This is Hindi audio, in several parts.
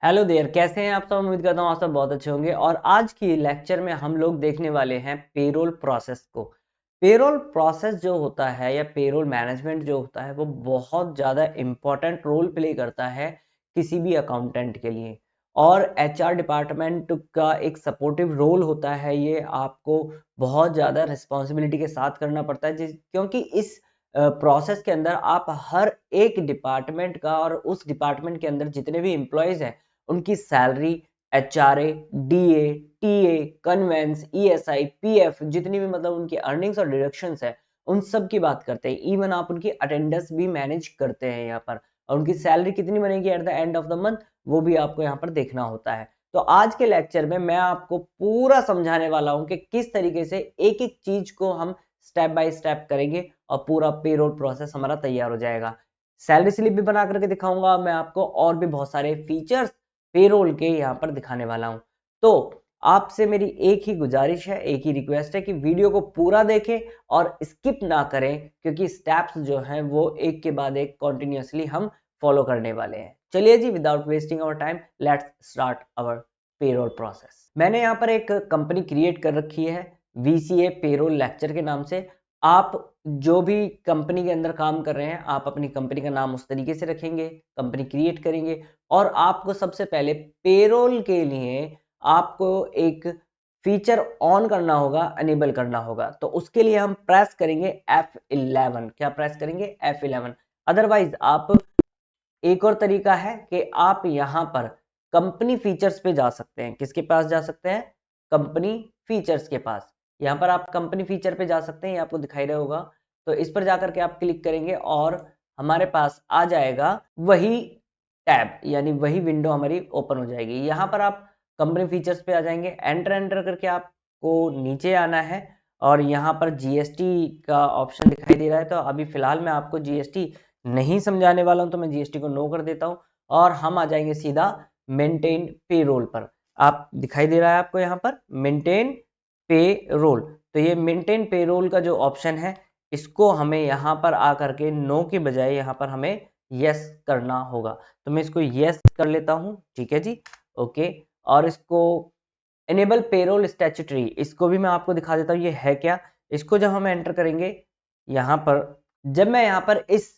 हेलो देयर, कैसे हैं आप सब। उम्मीद करता हूँ आप सब बहुत अच्छे होंगे। और आज की लेक्चर में हम लोग देखने वाले हैं पेरोल प्रोसेस को। पेरोल प्रोसेस जो होता है या पेरोल मैनेजमेंट जो होता है वो बहुत ज़्यादा इम्पोर्टेंट रोल प्ले करता है किसी भी अकाउंटेंट के लिए। और एचआर डिपार्टमेंट का एक सपोर्टिव रोल होता है। ये आपको बहुत ज़्यादा रिस्पॉन्सिबिलिटी के साथ करना पड़ता है क्योंकि इस प्रोसेस के अंदर आप हर एक डिपार्टमेंट का और उस डिपार्टमेंट के अंदर जितने भी एम्प्लॉयज़ हैं उनकी salary, HRA, DA, TA, conveyance, ESI, PF, जितनी भी मतलब उनकी अर्निंग्स और डिडक्शंस है उन सब की बात करते हैं। इवन आप उनकी अटेंडेंस भी मैनेज करते हैं यहाँ पर, और उनकी सैलरी कितनी बनेगी at the end of the month वो भी आपको यहाँ पर देखना होता है। तो आज के लेक्चर में मैं आपको पूरा समझाने वाला हूँ कि किस तरीके से एक एक चीज को हम स्टेप बाय स्टेप करेंगे और पूरा पेरोल प्रोसेस हमारा तैयार हो जाएगा। सैलरी स्लिप भी बना करके दिखाऊंगा मैं आपको, और भी बहुत सारे फीचर्स पेरोल के यहाँ पर दिखाने वाला हूं। तो आपसे मेरी एक ही गुजारिश है, एक ही रिक्वेस्ट है कि वीडियो को पूरा देखें और स्किप ना करें, क्योंकि स्टेप्स जो हैं वो एक के बाद एक कंटिन्यूअसली हम फॉलो करने वाले हैं। चलिए जी, without wasting our time let's start our payroll process. मैंने यहाँ पर एक कंपनी क्रिएट कर रखी है वीसीए पेरोल लेक्चर के नाम से। आप जो भी कंपनी के अंदर काम कर रहे हैं आप अपनी कंपनी का नाम उस तरीके से रखेंगे, कंपनी क्रिएट करेंगे। और आपको सबसे पहले पेरोल के लिए आपको एक फीचर ऑन करना होगा, अनेबल करना होगा। तो उसके लिए हम प्रेस करेंगे F11। क्या प्रेस करेंगे? F11। अदरवाइज आप, एक और तरीका है कि आप यहां पर कंपनी फीचर्स पे जा सकते हैं। किसके पास जा सकते हैं? कंपनी फीचर्स के पास। यहां पर आप कंपनी फीचर पे जा सकते हैं, ये आपको दिखाई रहा होगा। तो इस पर जाकर के आप क्लिक करेंगे और हमारे पास आ जाएगा वही टैब, यानी वही विंडो हमारी ओपन हो जाएगी। यहाँ पर आप कंपनी फीचर्स पे आ जाएंगे, एंटर एंटर करके आपको नीचे आना है और यहाँ पर जीएसटी का ऑप्शन दिखाई दे रहा है। तो अभी फिलहाल मैं आपको जीएसटी नहीं समझाने वाला हूं, तो मैं जीएसटी को नो कर देता हूं और हम आ जाएंगे सीधा मेंटेन पेरोल पर। आप दिखाई दे रहा है आपको यहाँ पर मेंटेन पेरोल। तो ये मेंटेन पेरोल का जो ऑप्शन है इसको हमें यहाँ पर आकर के नो के बजाय यहाँ पर हमें यस करना होगा। तो मैं इसको यस कर लेता हूँ, ठीक है जी, ओके। और इसको एनेबल पेरोल स्टैट्यूटरी, इसको भी मैं आपको दिखा देता हूँ ये है क्या। इसको जब हम एंटर करेंगे यहाँ पर, जब मैं यहाँ पर इस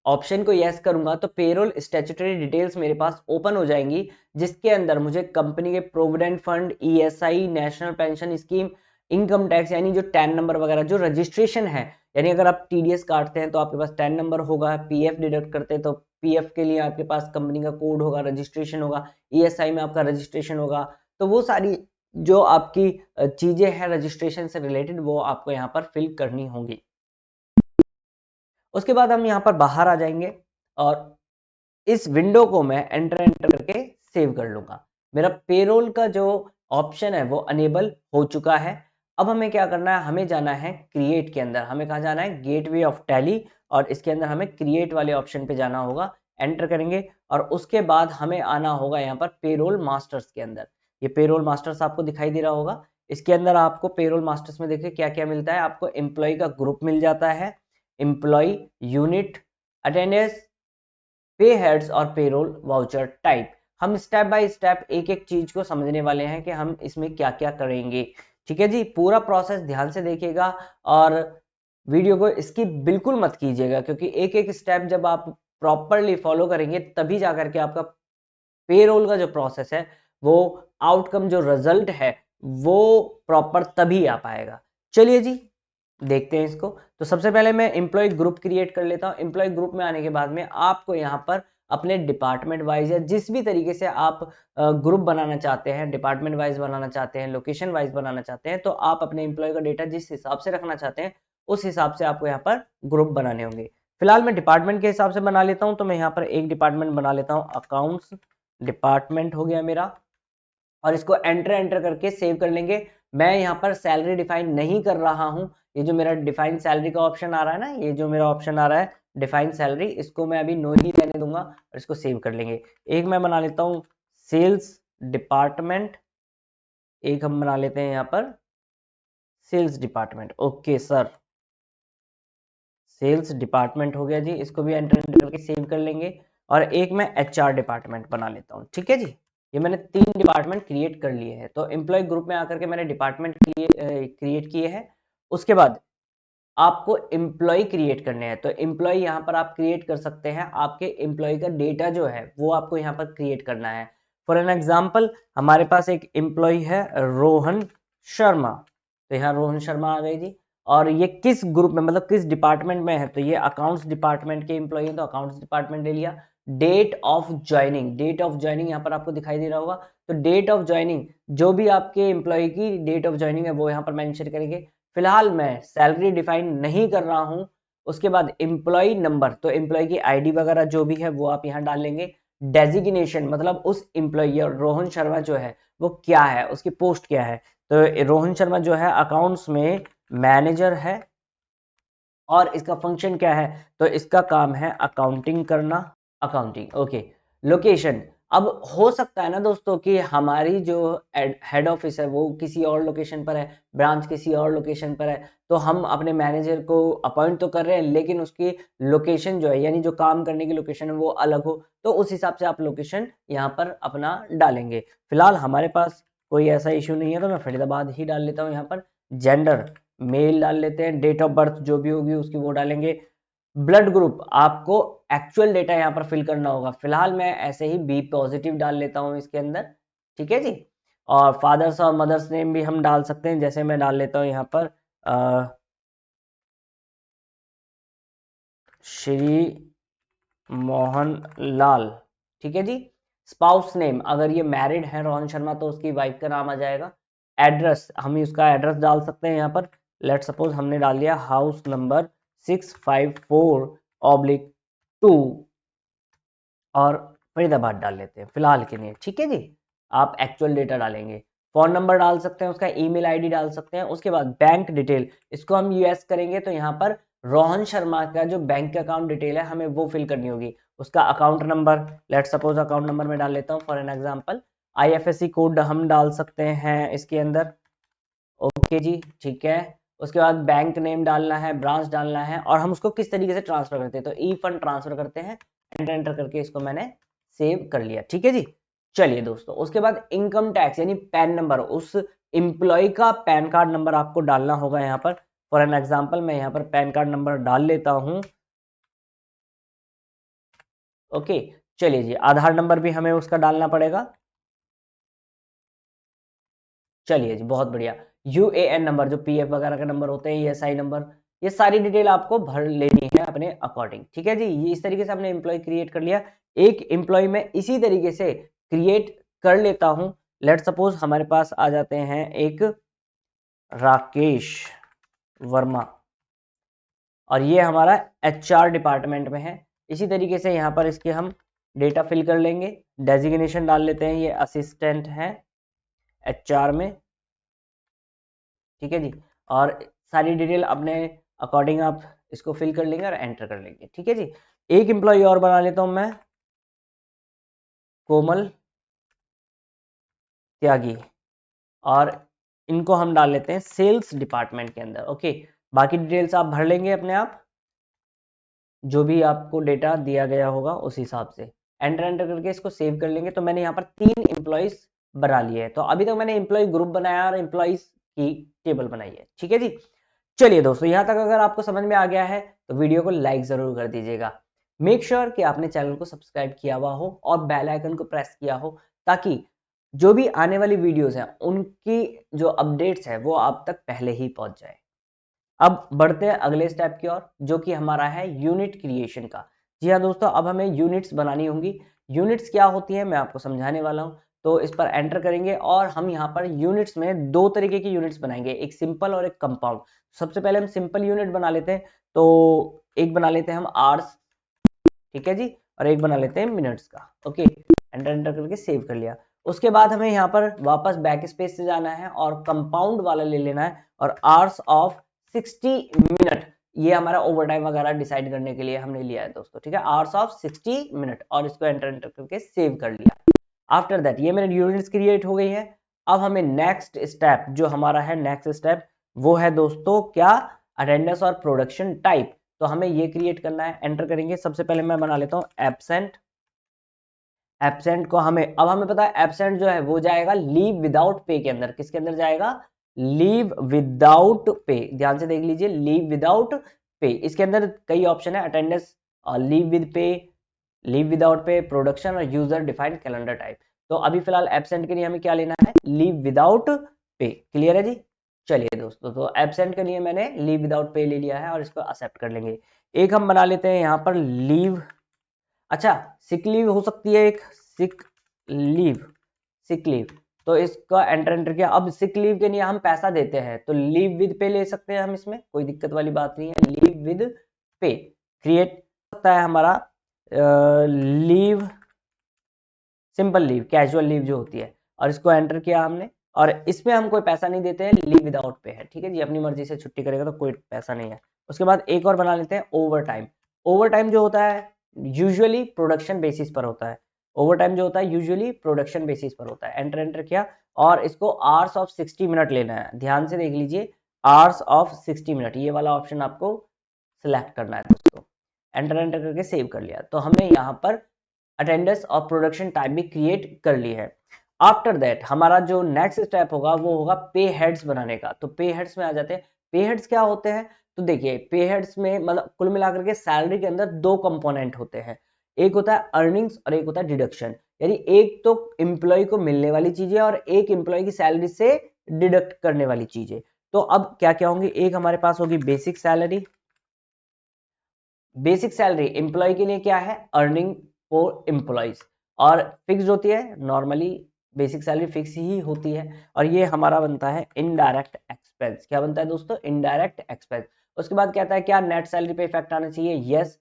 ऑप्शन को यस करूंगा तो पेरोल स्टैट्यूटरी डिटेल्स मेरे पास ओपन हो जाएंगी, जिसके अंदर मुझे कंपनी के provident fund, ESI, national pension scheme, income tax यानी जो टैन नंबर वगैरह, जो रजिस्ट्रेशन है, यानी अगर आप टीडीएस काटते हैं तो आपके पास टैन नंबर होगा, पीएफ डिडक्ट करते हैं तो पीएफ के लिए आपके पास कंपनी का कोड होगा, रजिस्ट्रेशन होगा, ईएसआई में आपका रजिस्ट्रेशन होगा। तो वो सारी जो आपकी चीजें हैं रजिस्ट्रेशन से रिलेटेड वो आपको यहाँ पर फिल करनी होंगी। उसके बाद हम यहाँ पर बाहर आ जाएंगे और इस विंडो को मैं एंटर एंटर करके सेव कर लूंगा। मेरा पेरोल का जो ऑप्शन है वो अनेबल हो चुका है। अब हमें क्या करना है? हमें जाना है क्रिएट के अंदर। हमें कहा जाना है? Gateway of tally. और इसके अंदर हमें क्रिएट वाले ऑप्शन पे जाना होगा, एंटर करेंगे और उसके बाद हमें आना होगा यहाँ पर पेरोल मास्टर्स के अंदर। ये पेरोल मास्टर्स आपको दिखाई दे रहा होगा। इसके अंदर आपको पेरोल मास्टर्स में देखिए क्या क्या मिलता है। आपको एम्प्लॉय का ग्रुप मिल जाता है, एम्प्लॉय यूनिट, अटेंडेंस, पे हेड्स और पेरोल वाउचर टाइप। हम स्टेप बाय स्टेप एक एक चीज को समझने वाले हैं कि हम इसमें क्या क्या करेंगे। ठीक है जी, पूरा प्रोसेस ध्यान से देखिएगा और वीडियो को स्किप बिल्कुल मत कीजिएगा, क्योंकि एक एक स्टेप जब आप प्रॉपरली फॉलो करेंगे तभी जाकर के आपका पेरोल का जो प्रोसेस है, वो आउटकम, जो रिजल्ट है, वो प्रॉपर तभी आ पाएगा। चलिए जी, देखते हैं इसको। तो सबसे पहले मैं एम्प्लॉय ग्रुप क्रिएट कर लेता हूं। एम्प्लॉय ग्रुप में आने के बाद में आपको यहां पर अपने डिपार्टमेंट वाइज या जिस भी तरीके से आप ग्रुप बनाना चाहते हैं, डिपार्टमेंट वाइज बनाना चाहते हैं, लोकेशन वाइज बनाना चाहते हैं, तो आप अपने एम्प्लॉय का डेटा जिस हिसाब से रखना चाहते हैं उस हिसाब से आपको यहाँ पर ग्रुप बनाने होंगे। फिलहाल मैं डिपार्टमेंट के हिसाब से बना लेता हूं, तो मैं यहाँ पर एक डिपार्टमेंट बना लेता हूँ, अकाउंट्स डिपार्टमेंट हो गया मेरा। और इसको एंटर एंटर करके सेव कर लेंगे। मैं यहाँ पर सैलरी डिफाइन नहीं कर रहा हूं। ये जो मेरा डिफाइन सैलरी का ऑप्शन आ रहा है ना, ये जो मेरा ऑप्शन आ रहा है डिफाइन सैलरी, इसको मैं अभी नो ही रहने दूंगा और इसको सेव कर लेंगे। एक मैं बना लेता हूँ सेल्स डिपार्टमेंट, एक हम बना लेते हैं यहाँ पर sales department. Okay sir, sales department हो गया जी। इसको भी एंटर एंटर करके सेव कर लेंगे और एक मैं HR डिपार्टमेंट बना लेता हूँ। ठीक है जी, ये मैंने 3 डिपार्टमेंट क्रिएट कर लिए हैं। तो एम्प्लॉय ग्रुप में आकर के मैंने डिपार्टमेंट क्रिएट किए हैं। उसके बाद आपको एम्प्लॉय क्रिएट करने हैं, तो एम्प्लॉय यहाँ पर आप क्रिएट कर सकते हैं। आपके एम्प्लॉय का डेटा जो है वो आपको यहाँ पर क्रिएट करना है। फॉर एन एग्जाम्पल, हमारे पास एक एम्प्लॉय है रोहन शर्मा, तो यहाँ रोहन शर्मा आ गई जी। और ये किस ग्रुप में, मतलब किस डिपार्टमेंट में है, तो ये अकाउंट्स डिपार्टमेंट के एम्प्लॉय है, तो अकाउंट्स डिपार्टमेंट ले लिया। Date of joining, date of joining यहाँ पर आपको दिखाई दे रहा होगा, तो डेट ऑफ ज्वाइनिंग जो भी आपके एम्प्लॉय की डेट ऑफ ज्वाइनिंग है वो यहाँ पर मेंशन करेंगे। फिलहाल मैं सैलरी डिफाइन नहीं कर रहा हूं। उसके बाद एम्प्लॉय नंबर, तो एम्प्लॉय की आईडी वगैरह जो भी है वो आप यहाँ डाल लेंगे। डेजिग्नेशन, मतलब उस एम्प्लॉय रोहन शर्मा जो है वो क्या है, उसकी पोस्ट क्या है, तो रोहन शर्मा जो है अकाउंट्स में मैनेजर है। और इसका फंक्शन क्या है, तो इसका काम है अकाउंटिंग करना, अकाउंटिंग। ओके, लोकेशन, अब हो सकता है ना दोस्तों कि हमारी जो हेड ऑफिस है वो किसी और लोकेशन पर है, ब्रांच किसी और लोकेशन पर है, तो हम अपने मैनेजर को अपॉइंट तो कर रहे हैं लेकिन उसकी लोकेशन जो है, यानी जो काम करने की लोकेशन है वो अलग हो, तो उस हिसाब से आप लोकेशन यहाँ पर अपना डालेंगे। फिलहाल हमारे पास कोई ऐसा इश्यू नहीं है, तो मैं फरीदाबाद ही डाल लेता हूँ यहाँ पर। जेंडर मेल डाल लेते हैं, डेट ऑफ बर्थ जो भी होगी उसकी वो डालेंगे। ब्लड ग्रुप आपको एक्चुअल डेटा यहाँ पर फिल करना होगा। फिलहाल मैं ऐसे ही बी पॉजिटिव डाल लेता हूँ इसके अंदर। ठीक है जी। और फादर्स और मदर्स नेम भी हम डाल सकते हैं, जैसे मैं डाल लेता हूँ यहाँ पर श्री मोहन लाल। ठीक है जी। स्पाउस नेम, अगर ये मैरिड है रोहन शर्मा तो उसकी वाइफ का नाम आ जाएगा। एड्रेस, हम उसका एड्रेस डाल सकते हैं यहाँ पर। लेट सपोज हमने डाल दिया हाउस नंबर 654/2 और फरीदाबाद डाल लेते हैं फिलहाल के लिए। ठीक है जी, आप एक्चुअल डेटा डालेंगे। फोन नंबर डाल सकते हैं, उसका ईमेल आईडी डाल सकते हैं। उसके बाद बैंक डिटेल, इसको हम यूएस करेंगे तो यहाँ पर रोहन शर्मा का जो बैंक अकाउंट डिटेल है हमें वो फिल करनी होगी। उसका account number, let suppose account number में डाल लेता हूँ for an example. IFSC code हम डाल सकते हैं इसके अंदर। ओके जी, ठीक है। उसके बाद बैंक नेम डालना है, ब्रांच डालना है, और हम उसको किस तरीके से ट्रांसफर करते हैं, तो ई फंड ट्रांसफर करते हैं। एंटर एंटर करके इसको मैंने सेव कर लिया। ठीक है जी। चलिए दोस्तों, उसके बाद इनकम टैक्स यानी पैन नंबर, उस एम्प्लॉय का पैन कार्ड नंबर आपको डालना होगा यहाँ पर। फॉर एन एग्जाम्पल मैं यहाँ पर पैन कार्ड नंबर डाल लेता हूँ। ओके, चलिए जी, आधार नंबर भी हमें उसका डालना पड़ेगा। चलिए जी, बहुत बढ़िया। यूएएन नंबर, जो पीएफ वगैरह का नंबर होते हैं, ईएसआई नंबर, ये सारी डिटेल आपको भर लेनी है अपने अकॉर्डिंग। ठीक है जी, ये इस तरीके से हमने एम्प्लॉय क्रिएट कर लिया। एक एम्प्लॉय में इसी तरीके से क्रिएट कर लेता हूं। लेट सपोज हमारे पास आ जाते हैं एक राकेश वर्मा, और ये हमारा एचआर डिपार्टमेंट में है। इसी तरीके से यहाँ पर इसके हम डेटा फिल कर लेंगे। डेजिग्नेशन डाल लेते हैं, ये असिस्टेंट है एचआर में। ठीक है जी। और सारी डिटेल अपने अकॉर्डिंग आप इसको फिल कर लेंगे और एंटर कर लेंगे। ठीक है जी। एक एम्प्लॉय और बना लेता हूं मैं, कोमल त्यागी, और इनको हम डाल लेते हैं सेल्स डिपार्टमेंट के अंदर। ओके, बाकी डिटेल्स आप भर लेंगे अपने आप, जो भी आपको डेटा दिया गया होगा उस हिसाब से। एंटर एंटर करके इसको सेव कर लेंगे। तो मैंने यहाँ पर 3 एम्प्लॉयज बना लिए हैं। तो अभी तक मैंने एम्प्लॉय ग्रुप बनाया और एम्प्लॉयज की टेबल बनाई है। ठीक है जी। चलिए दोस्तों, यहाँ तक अगर आपको समझ में आ गया है तो वीडियो को लाइक जरूर कर दीजिएगा। मेक श्योर कि आपने चैनल को सब्सक्राइब किया हुआ हो और बेल आइकन को प्रेस किया हो, ताकि जो भी आने वाली वीडियोस हैं उनकी जो अपडेट्स है वो आप तक पहले ही पहुंच जाए। अब बढ़ते हैं अगले स्टेप की ओर, जो कि हमारा है यूनिट क्रिएशन का। जी हाँ दोस्तों, अब हमें यूनिट्स बनानी होंगी। यूनिट्स क्या होती है मैं आपको समझाने वाला हूँ। तो इस पर एंटर करेंगे और हम यहाँ पर यूनिट्स में 2 तरीके की यूनिट्स बनाएंगे, एक सिंपल और एक कंपाउंड। सबसे पहले हम सिंपल यूनिट बना लेते हैं। तो एक बना लेते हैं हम आवर्स, ठीक है जी, और एक बना लेते हैं मिनट्स का। ओके, एंटर एंटर करके सेव कर लिया। उसके बाद हमें यहाँ पर वापस बैक स्पेस से जाना है और कंपाउंड वाला ले लेना है, और आवर्स ऑफ 60 मिनट, ये हमारा ओवर टाइम वगैरह डिसाइड करने के लिए हमने लिया है दोस्तों। ठीक है, आवर्स ऑफ 60 मिनट, और इसको एंटर एंटर करके सेव कर लिया। आफ्टर दैट ये मेरे यूनिट्स क्रिएट हो गई है। अब हमें नेक्स्ट स्टेप, जो हमारा है नेक्स्ट स्टेप, वो है दोस्तों क्या, अटेंडेंस और प्रोडक्शन टाइप। तो हमें ये क्रिएट करना है। एंटर करेंगे, सबसे पहले मैं बना लेता हूँ एब्सेंट एब्सेंट को अब हमें पता है एब्सेंट जो है वो जाएगा लीव विदाउट पे के अंदर। किसके अंदर जाएगा? Leave without pay. ध्यान से देख लीजिए, लीव विदाउट पे। इसके अंदर कई ऑप्शन है, अटेंडेंस, लीव विद पे, लीव विदाउट पे, प्रोडक्शन और यूजर डिफाइंड कैलेंडर टाइप। तो अभी फिलहाल एब्सेंट के लिए हमें क्या लेना है? Leave without pay. क्लियर है जी? चलिए दोस्तों, तो एब्सेंट के लिए मैंने लीव विदाउट पे ले लिया है और इसको एक्सेप्ट कर लेंगे। एक हम बना लेते हैं यहाँ पर लीव, अच्छा सिक लीव हो सकती है एक, सिक लीव, सिक लीव। तो इसका एंटर किया। अब सिक लीव के लिए हम पैसा देते हैं तो लीव विद पे ले सकते हैं हम, इसमें कोई दिक्कत वाली बात नहीं है। लीव विद पे क्रिएट सकता है हमारा leave, simple leave, casual leave जो होती है, और इसको एंटर किया हमने। और इसमें हम कोई पैसा नहीं देते हैं, लीव विदाउट पे है। ठीक है जी, अपनी मर्जी से छुट्टी करेगा तो कोई पैसा नहीं है। उसके बाद एक और बना लेते हैं ओवर टाइम। ओवर टाइम जो होता है यूजुअली प्रोडक्शन बेसिस पर होता है। ओवर टाइम जो होता है यूजुअली प्रोडक्शन बेसिस पर होता है। एंटर किया और इसको आवर्स ऑफ 60 मिनट लेना है। ध्यान से देख लीजिए, आवर्स ऑफ 60 मिनट, ये वाला ऑप्शन आपको सिलेक्ट करना है दोस्तों। एंटर करके सेव कर लिया। तो हमने यहाँ पर अटेंडेंस और प्रोडक्शन टाइप भी क्रिएट कर ली है। आफ्टर दैट हमारा जो नेक्स्ट स्टेप होगा वो होगा पे हेड्स बनाने का। तो पे हेड्स में आ जाते हैं। पे हेड्स क्या होते हैं? तो देखिए, पे हेड्स में मतलब कुल मिलाकर के सैलरी के अंदर दो कंपोनेंट होते हैं, एक होता है अर्निंग्स और एक होता है डिडक्शन। यानी एक तो एम्प्लॉय को मिलने वाली चीजें और एक एम्प्लॉय की सैलरी से डिडक्ट करने वाली चीजें। तो अब क्या क्या होंगी? एक हमारे पास होगी basic salary. Basic salary employee के लिए क्या है? Earning for employees. और फिक्स होती है, नॉर्मली बेसिक सैलरी फिक्स ही होती है। और ये हमारा बनता है इनडायरेक्ट एक्सपेंस। क्या बनता है दोस्तों? Indirect expense. उसके बाद कहता है क्या नेट सैलरी पे इफेक्ट आना चाहिए? यस।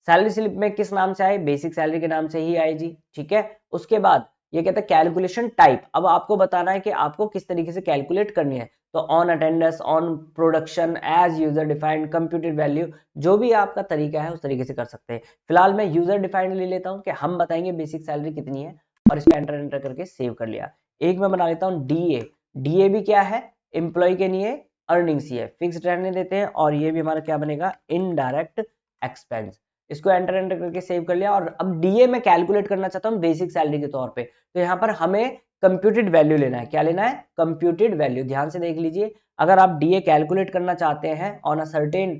सैलरी स्लिप में किस नाम से आए? बेसिक सैलरी के नाम से ही आए जी। ठीक है। उसके बाद ये कहता है कैलकुलेशन टाइप। अब आपको बताना है कि आपको किस तरीके से कैलकुलेट करनी है। तो on attendance, on production, as user defined, computed value, जो भी आपका तरीका है उस तरीके से कर सकते हैं। फिलहाल मैं यूजर डिफाइंड ले लेता हूं कि हम बताएंगे बेसिक सैलरी कितनी है, और इसको एंटर करके सेव कर लिया। एक मैं बना लेता हूं डीए। डीए भी क्या है? एम्प्लॉय के लिए अर्निंग्स ही है, फिक्स्ड रहने देते हैं। और ये भी हमारा क्या बनेगा? Indirect expense. इसको एंटर करके सेव कर लिया। और अब डीए में कैलकुलेट करना चाहता हूं बेसिक सैलरी के तौर पे, तो यहाँ पर हमें कंप्यूटेड वैल्यू लेना है। क्या लेना है? Computed value. ध्यान से देख लीजिए, अगर आप डीए कैलकुलेट करना चाहते हैं ऑन अ सर्टेन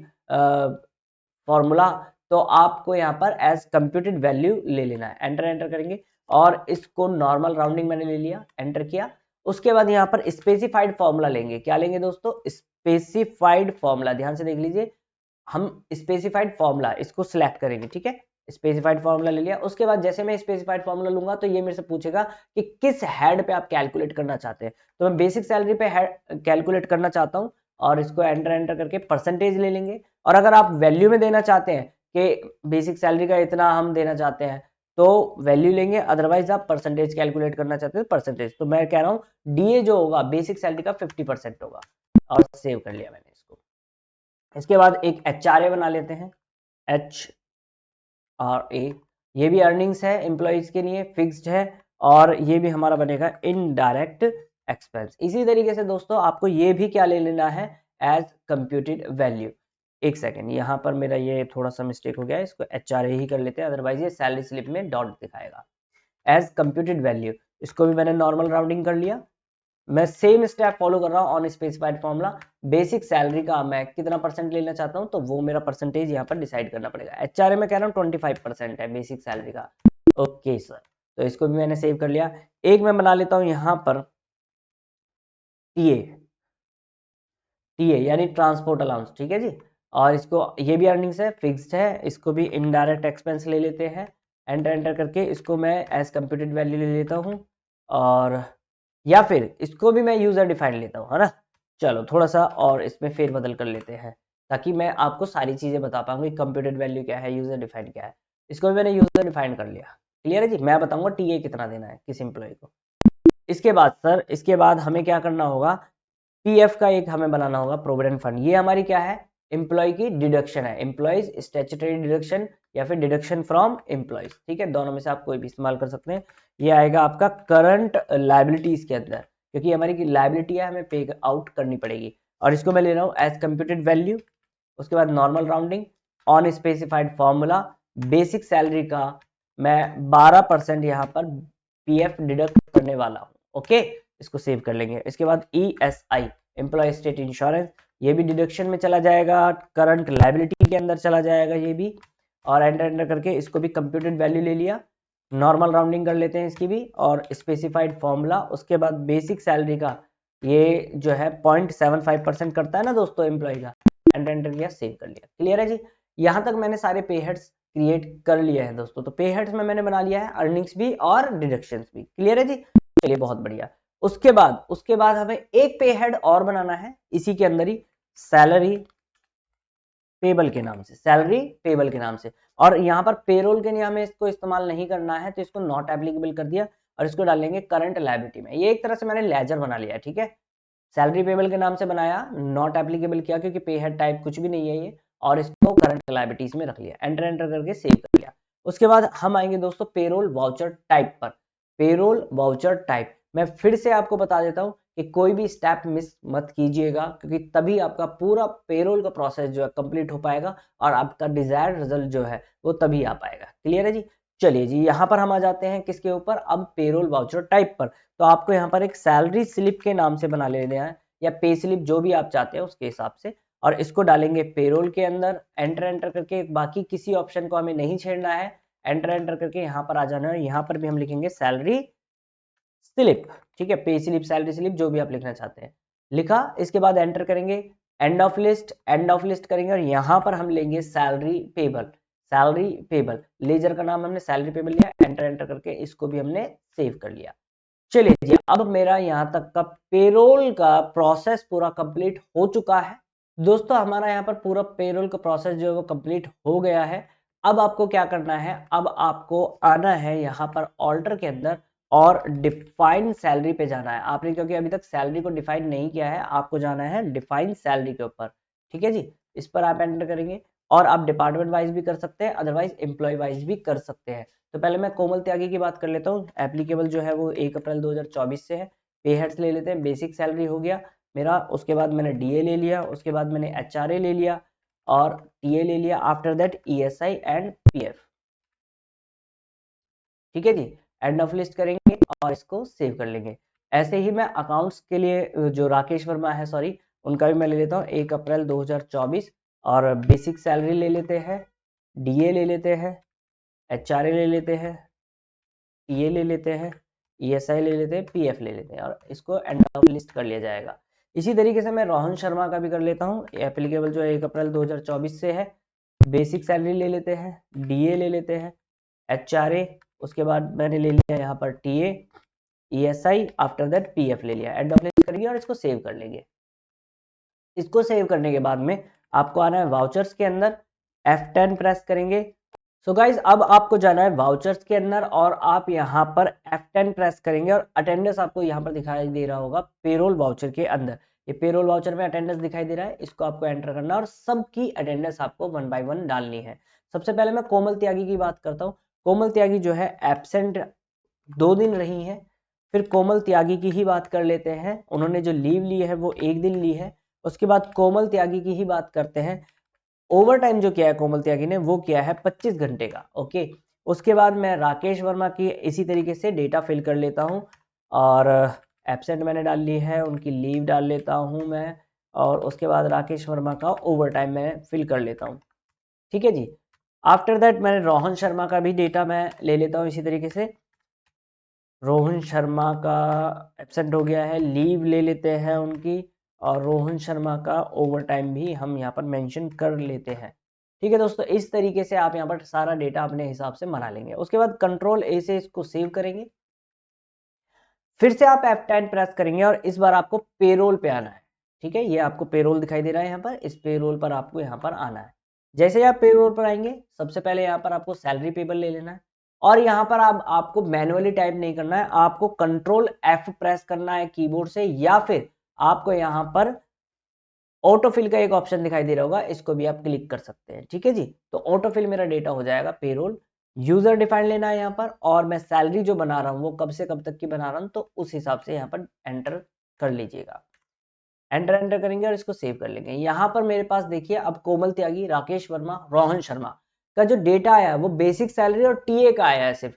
फॉर्मूला, तो आपको यहाँ पर एज कंप्यूटेड वैल्यू ले लेना है। एंटर करेंगे और इसको नॉर्मल राउंडिंग मैंने ले लिया, एंटर किया। उसके बाद यहाँ पर स्पेसिफाइड फॉर्मूला लेंगे। क्या लेंगे दोस्तों? Specified formula. ध्यान से देख लीजिए, हम स्पेसिफाइड फॉर्मूला इसको सिलेक्ट करेंगे। ठीक है, स्पेसिफाइड फॉर्मूला ले लिया। उसके बाद जैसे मैं स्पेसिफाइड फॉर्मूला लूंगा तो ये मेरे से पूछेगा कि किस हेड पे आप कैलकुलेट करना चाहते हैं। तो मैं बेसिक सैलरी पे कैलकुलेट करना चाहता हूं, और इसको एंटर करके परसेंटेज ले लेंगे। और अगर आप वैल्यू में देना चाहते हैं कि बेसिक सैलरी का इतना हम देना चाहते हैं तो वैल्यू लेंगे, अदरवाइज आप परसेंटेज कैलकुलेट करना चाहते हैं परसेंटेज। तो मैं कह रहा हूं डीए जो होगा बेसिक सैलरी का 50% होगा, और सेव कर लिया मैंने इसको। इसके बाद एक एचआरए बना लेते हैं, HRA। ये भी अर्निंग्स है एम्प्लॉइज के लिए, फिक्स्ड है। और ये भी हमारा बनेगा इनडायरेक्ट एक्सपेंस। इसी तरीके से दोस्तों आपको ये भी क्या ले लेना है? As computed value. एक सेकेंड, यहाँ पर मेरा ये थोड़ा सा मिस्टेक हो गया है, इसको HRA ही कर लेते हैं, अदरवाइज ये सैलरी स्लिप में डॉट दिखाएगा। एज कंप्यूटेड वैल्यू, इसको भी मैंने नॉर्मल राउंडिंग कर लिया। मैं सेम स्टेप फॉलो कर रहा हूं on specified formula. Basic salary का मैं कितना परसेंट लेना चाहता हूं, तो वो मेरा परसेंटेज यहाँ पर डिसाइड करना पड़ेगा। एचआरए में कह रहा हूँ 25% है बेसिक सैलरी का। ओके सर, तो इसको भी मैंने सेव कर लिया। एक मैं बना लेता हूं यहाँ पर टीए। टीए यानी ट्रांसपोर्ट अलाउंस। ठीक है जी, और इसको ये भी अर्निंग्स है, फिक्स्ड है। इसको भी इनडायरेक्ट एक्सपेंस ले लेते हैं। एंटर करके इसको मैं एज कंप्यूटेड वैल्यू ले लेता हूँ, और या फिर इसको भी मैं यूजर डिफाइंड लेता हूँ, है ना। चलो थोड़ा सा और इसमें फेरबदल कर लेते हैं, ताकि मैं आपको सारी चीजें बता पाऊंगी कंप्यूटेड वैल्यू क्या है, यूजर डिफाइंड क्या है। इसको भी मैंने यूजर डिफाइंड कर लिया। क्लियर है जी, मैं बताऊंगा टीए कितना देना है किस एम्प्लॉय को। इसके बाद सर, इसके बाद हमें क्या करना होगा? पीएफ का एक हमें बनाना होगा, प्रोविडेंट फंड। ये हमारी क्या है? एम्प्लॉय की डिडक्शन है, एम्प्लॉयज स्टैट्यूटरी डिडक्शन या फिर डिडक्शन फ्रॉम एम्प्लॉयज। ठीक है, दोनों में से आप कोई भी इस्तेमाल कर सकते हैं। ये आएगा आपका करंट लाइबिलिटीज के अंदर, क्योंकि हमारी लाइबिलिटी है, हमें पे आउट करनी पड़ेगी। और इसको मैं ले रहा हूँ एज कंप्यूटेड वैल्यू। उसके बाद normal rounding, on specified formula, basic salary का मैं 12% यहाँ पर पीएफ डिडक्ट करने वाला हूँ। ओके, इसको सेव कर लेंगे। इसके बाद ESI एम्प्लॉय स्टेट इंश्योरेंस, ये भी डिडक्शन में चला जाएगा, करंट लाइबिलिटी के अंदर चला जाएगा ये भी। और एंटर एंटर करके इसको भी कंप्यूटेड वैल्यू ले लिया। नॉर्मल राउंडिंग कर लेते हैं इसकी भी, और स्पेसिफाइड फॉर्मूला। उसके बाद बेसिक सैलरी का ये जो है 0.75% करता है ना दोस्तों एम्प्लॉय का, एंटर एंटर किया, सेव कर लिया। क्लियर है जी? यहां तक मैंने सारे पे हेड्स क्रिएट कर लिया है दोस्तों। तो पे हेड्स में मैंने बना लिया है अर्निंग्स भी और डिडक्शंस भी। क्लियर है जी? चलिए बहुत बढ़िया। उसके बाद हमें एक पे हेड और बनाना है इसी के अंदर ही, सैलरी पेबल के नाम से, सैलरी पेबल के नाम से। और यहाँ पर पेरोल के लिए हमें इसको इस्तेमाल नहीं करना है, तो इसको नॉट एप्लीकेबल कर दिया और इसको डालेंगे करंट लायबिलिटी में। ये एक तरह से मैंने लेजर बना लिया है, ठीक है। सैलरी पेबल के नाम से बनाया, नॉट एप्लीकेबल किया क्योंकि पे हेड टाइप कुछ भी नहीं है ये, और इसको करंट लायबिलिटीज में रख लिया, एंटर एंटर करके सेव कर लिया। उसके बाद हम आएंगे दोस्तों पेरोल वाउचर टाइप पर। पेरोल वाउचर टाइप मैं फिर से आपको बता देता हूं कि कोई भी स्टेप मिस मत कीजिएगा, क्योंकि तभी आपका पूरा पेरोल का प्रोसेस जो है कंप्लीट हो पाएगा और आपका डिजायर्ड रिजल्ट जो है वो तभी आ पाएगा। क्लियर है जी? चलिए जी, यहाँ पर हम आ जाते हैं किसके ऊपर, अब पेरोल वाउचर टाइप पर। तो आपको यहाँ पर एक सैलरी स्लिप के नाम से बना लेना है, या पे स्लिप जो भी आप चाहते हैं उसके हिसाब से, और इसको डालेंगे पेरोल के अंदर, एंटर एंटर करके। बाकी किसी ऑप्शन को हमें नहीं छेड़ना है, एंटर एंटर करके यहाँ पर आ जाना है। यहाँ पर भी हम लिखेंगे सैलरी स्लिप, ठीक है, पे स्लिप, सैलरी स्लिप, जो भी आप लिखना चाहते हैं लिखा। इसके बाद एंटर करेंगे, end of list, end of list करेंगे, और यहाँ पर हम लेंगे salary payable. Salary payable laser का नाम हमने सैलरी पेबल लिया, एंटर एंटर करके इसको भी हमने सेव कर लिया। चलिए जी, अब मेरा यहाँ तक का पेरोल का प्रोसेस पूरा कंप्लीट हो चुका है दोस्तों। हमारा यहाँ पर पूरा पेरोल का प्रोसेस जो है वो कंप्लीट हो गया है। अब आपको क्या करना है, अब आपको आना है यहाँ पर ऑल्टर के अंदर और डिफाइन सैलरी पे जाना है आपने, क्योंकि अभी तक सैलरी को डिफाइन नहीं किया है। आपको जाना है डिफाइन सैलरी के ऊपर, ठीक है जी। इस पर आप एंटर करेंगे, और आप डिपार्टमेंट वाइज भी कर सकते हैं, अदरवाइज एम्प्लॉय वाइज भी कर सकते हैं। तो पहले मैं कोमल त्यागी की बात कर लेता हूँ। एप्लीकेबल जो है वो 1 अप्रैल 2024 से है। पे हेड्स ले लेते हैं, बेसिक सैलरी हो गया मेरा। उसके बाद मैंने डीए ले लिया, उसके बाद मैंने एचआरए ले लिया, और टीए ले लिया। After that ESI and PF, ठीक है जी। एंड ऑफ लिस्ट करेंगे और इसको सेव कर लेंगे। ऐसे ही मैं अकाउंट्स के लिए जो राकेश वर्मा है, सॉरी, उनका भी मैं ले लेता हूँ 1 अप्रैल 2024, और बेसिक सैलरी ले लेते हैं, डीए ले लेते हैं, एचआरए ले लेते हैं, टीए ले लेते हैं, ईएसआई ले लेते हैं, पीएफ ले लेते हैं, और इसको एंड ऑफ लिस्ट कर लिया जाएगा। इसी तरीके से मैं रोहन शर्मा का भी कर लेता हूँ। एप्लीकेबल जो है 1 अप्रैल 2024 से है। बेसिक सैलरी ले लेते हैं, डीए ले लेते हैं, एचआरए, उसके बाद मैंने ले लिया यहाँ पर TA, ESI, after that PF ले लिया। एंड ऑफ लिस्ट करेंगे और इसको सेव कर लेंगे। इसको सेव करने के बाद में आपको आना है वाउचर्स के अंदर, F10 प्रेस करेंगे। सो गाइज, अब आपको जाना है वाउचर्स के अंदर, और आप यहाँ पर F10 प्रेस करेंगे, और अटेंडेंस आपको यहाँ पर दिखाई दे रहा होगा पेरोल वाउचर के अंदर। ये पेरोल वाउचर में अटेंडेंस दिखाई दे रहा है, इसको आपको एंटर करना है, और सबकी अटेंडेंस आपको 1 बाय 1 डालनी है। सबसे पहले मैं कोमल त्यागी की बात करता हूँ। कोमल त्यागी जो है एबसेंट 2 दिन रही है। फिर कोमल त्यागी की ही बात कर लेते हैं, उन्होंने जो लीव ली है वो 1 दिन ली है। उसके बाद कोमल त्यागी की ही बात करते हैं। ओवर टाइम जो किया है कोमल त्यागी ने वो किया है 25 घंटे का। ओके, उसके बाद मैं राकेश वर्मा की इसी तरीके से डेटा फिल कर लेता हूं, और एब्सेंट मैंने डाल ली है, उनकी लीव डाल लेता हूं मैं, और उसके बाद राकेश वर्मा का ओवर टाइम मैं फिल कर लेता हूं, ठीक है जी। आफ्टर दैट मैंने रोहन शर्मा का भी डेटा मैं ले लेता हूं इसी तरीके से। रोहन शर्मा का एब्सेंट हो गया है, लीव ले लेते हैं उनकी, और रोहन शर्मा का ओवर टाइम भी हम यहाँ पर मेंशन कर लेते हैं। ठीक है दोस्तों, इस तरीके से आप यहाँ पर सारा डेटा अपने हिसाब से बना लेंगे। उसके बाद कंट्रोल ए से इसको सेव करेंगे। फिर से आप F10 प्रेस करेंगे, और इस बार आपको पेरोल पे आना है। ठीक है, ये आपको पेरोल दिखाई दे रहा है यहाँ पर, इस पेरोल पर आपको यहाँ पर आना है। जैसे ही आप पेरोल पर आएंगे, सबसे पहले यहाँ पर आपको सैलरी पेबल ले लेना है, और यहाँ पर आपको मैनुअली टाइप नहीं करना है, आपको कंट्रोल F प्रेस करना है कीबोर्ड से, या फिर आपको यहाँ पर ऑटोफिल का एक ऑप्शन दिखाई दे रहा होगा, इसको भी आप क्लिक कर सकते हैं। ठीक है जी, तो ऑटोफिल मेरा डेटा हो जाएगा पेरोल। यूजर डिफाइन लेना है यहाँ पर, और मैं सैलरी जो बना रहा हूँ वो कब से कब तक की बना रहा हूँ, तो उस हिसाब से यहाँ पर एंटर कर लीजिएगा। एंटर एंटर करेंगे और इसको सेव कर लेंगे। यहाँ पर मेरे पास देखिए अब कोमल त्यागी, राकेश वर्मा, रोहन शर्मा, का जो डेटा आया है वो बेसिक सैलरी और टीए का आया है सिर्फ।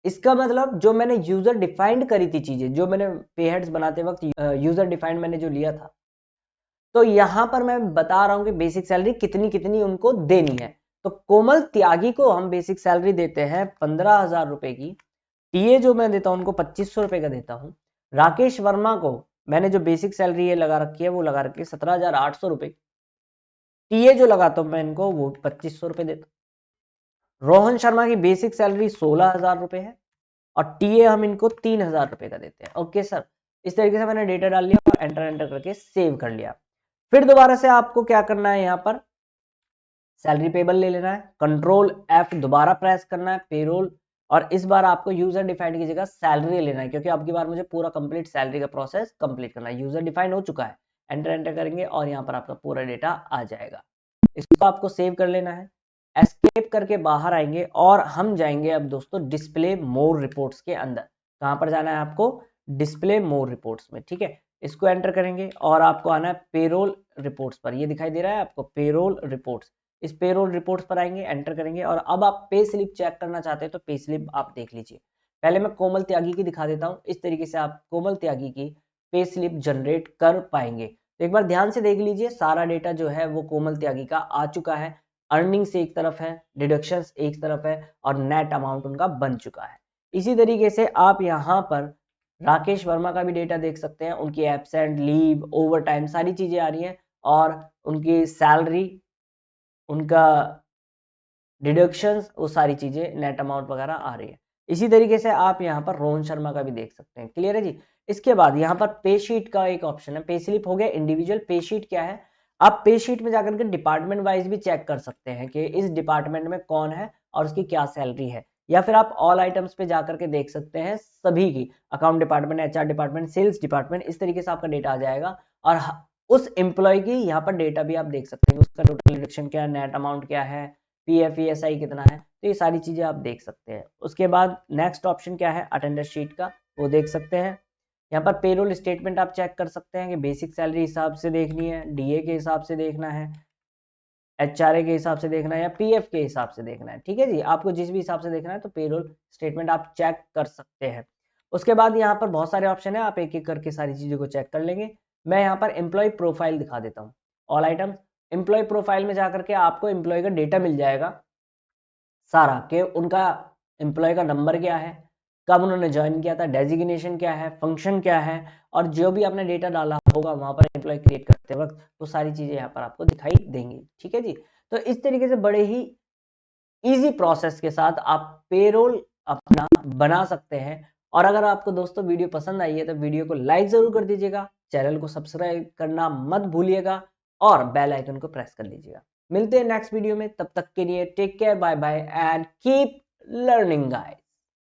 इसका मतलब जो मैंने यूजर डिफाइंड करी थी चीजें, जो मैंने पे हेड्स बनाते वक्त यूजर डिफाइंड मैंने जो लिया था, तो यहां पर मैं बता रहा हूं कि बेसिक सैलरी कितनी कितनी उनको देनी है। तो कोमल त्यागी को हम बेसिक सैलरी देते हैं 15,000 रुपए की, टीए जो मैं देता हूं उनको 2500 रुपए का देता हूं। राकेश वर्मा को मैंने जो बेसिक सैलरी ये लगा रखी है वो लगा रखी है 17,800 रुपए, टीए जो लगाता हूं मैं इनको वो 2500 रुपए देता हूं। रोहन शर्मा की बेसिक सैलरी 16,000 रुपए है और टीए हम इनको 3,000 रुपए का देते हैं। ओके सर, इस तरीके से मैंने डेटा डाल लिया और एंटर एंटर करके सेव कर लिया। फिर दोबारा से आपको क्या करना है, यहाँ पर सैलरी पेबल ले लेना है, कंट्रोल एफ दोबारा प्रेस करना है, पेरोल, और इस बार आपको यूजर डिफाइंड की जगह सैलरी लेना है, क्योंकि आपकी बार मुझे पूरा कंप्लीट सैलरी का प्रोसेस कंप्लीट करना है। यूजर डिफाइंड हो चुका है, एंटर एंटर करेंगे और यहाँ पर आपका पूरा डेटा आ जाएगा। इसको आपको सेव कर लेना है, एस्केप करके बाहर आएंगे और हम जाएंगे अब दोस्तों डिस्प्ले मोर रिपोर्ट्स के अंदर। कहां पर जाना है आपको, डिस्प्ले मोर रिपोर्ट्स में, ठीक है। इसको एंटर करेंगे और आपको आना है पेरोल रिपोर्ट्स पर, ये दिखाई दे रहा है आपको पेरोल रिपोर्ट्स। इस पेरोल रिपोर्ट्स पर आएंगे, एंटर करेंगे और अब आप पे स्लिप चेक करना चाहते हैं तो पे स्लिप आप देख लीजिए। पहले मैं कोमल त्यागी की दिखा देता हूं, इस तरीके से आप कोमल त्यागी की पे स्लिप जनरेट कर पाएंगे। तो एक बार ध्यान से देख लीजिए, सारा डेटा जो है वो कोमल त्यागी का आ चुका है। अर्निंग्स एक तरफ है, डिडक्शंस एक तरफ है और नेट अमाउंट उनका बन चुका है। इसी तरीके से आप यहाँ पर राकेश वर्मा का भी डेटा देख सकते हैं, उनकी एब्सेंट, लीव, ओवर टाइम सारी चीजें आ रही हैं और उनकी सैलरी, उनका डिडक्शंस, वो सारी चीजें, नेट अमाउंट वगैरह आ रही है। इसी तरीके से आप यहाँ पर रोहन शर्मा का भी देख सकते हैं। क्लियर है जी। इसके बाद यहाँ पर पे शीट का एक ऑप्शन है, पे स्लिप हो गया, इंडिविजुअल पे शीट क्या है, आप पे शीट में जाकर के डिपार्टमेंट वाइज भी चेक कर सकते हैं कि इस डिपार्टमेंट में कौन है और उसकी क्या सैलरी है, या फिर आप ऑल आइटम्स पे जाकर के देख सकते हैं सभी की, account department, HR department, sales department, इस तरीके से आपका डेटा आ जाएगा और उस एम्प्लॉय की यहाँ पर डेटा भी आप देख सकते हैं, उसका टोटल डिडक्शन क्या है, नेट अमाउंट क्या है, पीएफ ईएसआई कितना है, तो ये सारी चीजें आप देख सकते हैं। उसके बाद नेक्स्ट ऑप्शन क्या है, अटेंडर शीट का, वो देख सकते हैं। यहाँ पर पेरोल स्टेटमेंट आप चेक कर सकते हैं कि बेसिक सैलरी हिसाब से देखनी है, डीए के हिसाब से देखना है, एचआरए के हिसाब से देखना है या पीएफ के हिसाब से देखना है, ठीक है जी। आपको जिस भी हिसाब से देखना है तो पेरोल स्टेटमेंट आप चेक कर सकते हैं। उसके बाद यहाँ पर बहुत सारे ऑप्शन है, आप एक एक करके सारी चीजों को चेक कर लेंगे। मैं यहाँ पर एम्प्लॉय प्रोफाइल दिखा देता हूँ, ऑल आइटम्स, एम्प्लॉय प्रोफाइल में जाकर के आपको एम्प्लॉय का डेटा मिल जाएगा सारा, कि उनका एम्प्लॉय का नंबर क्या है, कब उन्होंने ज्वाइन किया था, डेजिग्नेशन क्या है, फंक्शन क्या है, और जो भी आपने डेटा डाला होगा वहां पर एम्प्लॉय क्रिएट करते वक्त वो सारी चीजें यहाँ पर आपको दिखाई देंगी, ठीक है जी। तो इस तरीके से बड़े ही इजी प्रोसेस के साथ आप पेरोल अपना बना सकते हैं। और अगर आपको दोस्तों वीडियो पसंद आई है तो वीडियो को लाइक जरूर कर दीजिएगा, चैनल को सब्सक्राइब करना मत भूलिएगा और बेल आइकन को प्रेस कर लीजिएगा। मिलते हैं नेक्स्ट वीडियो में, तब तक के लिए take care, bye bye and keep learning guys.